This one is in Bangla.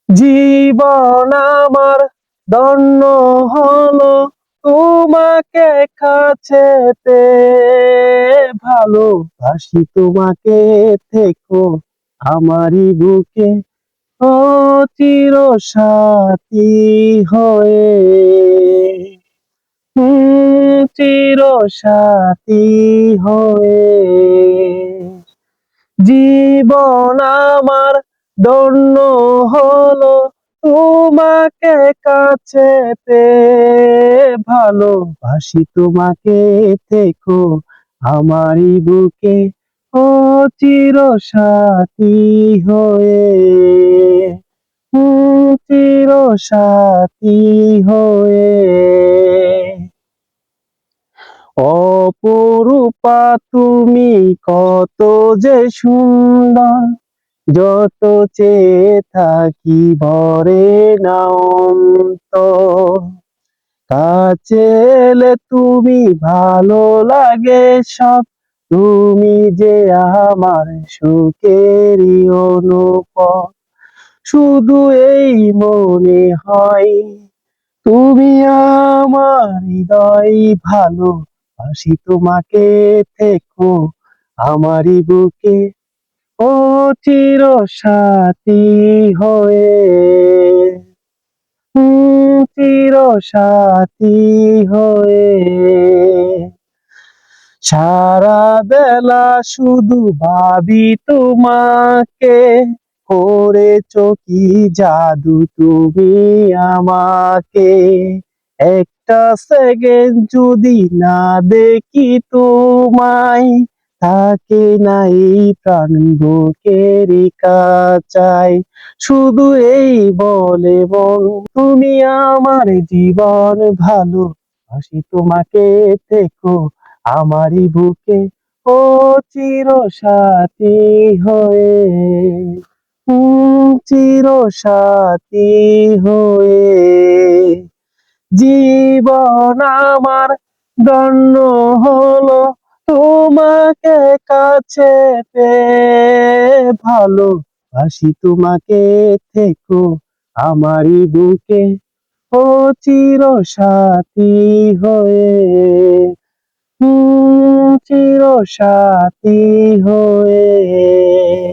জীবন আমার ধন্য হলো তোমাকে কাছে পেয়ে, ভালোবাসি তোমাকে, থেকো আমারই বুকে ও চির সাথী হয়ে। চির সাথী হয়ে জীবন আমার ধন্য হলো তোমাকে কাছে পেয়ে, ভালোবাসি তোমাকে, থেকো আমারই বুকে ও চির সাথী হয়ে। চির সাথী হয়ে। অপরূপা তুমি কত যে সুন্দর, যত চেয়ে থাকি ভরে না অন্তর। কাছে এলে তুমি ভালো লাগে সব, তুমি যে আমার সুখেরই অনুপম। শুধু এই মনে হয় তুমি আমার হৃদয়, ভালোবাসি তোমাকে, থেকো আমারই বুকে ও চির সাথী হয়ে। চির সাথী হয়ে। সারা বেলা শুধু ভাবি তোমাকে, করেছো কি জাদু তুমি আমাকে। একটা সেকেন্ড যদি না দেখি তোমায়, থাকে না এই প্রাণ বুকেরই কাছাই। শুধু এই বলে মন তুমি আমার জীবন, ভালোবাসি তোমাকে, থেকো আমারই বুকে ও চির সাথী হয়ে। চির সাথী হয়ে। জীবন আমার ধন্য হলো তোমাকে কাছে পেয়ে, ভালোবাসি তোমাকে, থেকো আমারই বুকে ও চির সাথী হয়ে। চির সাথী হয়ে।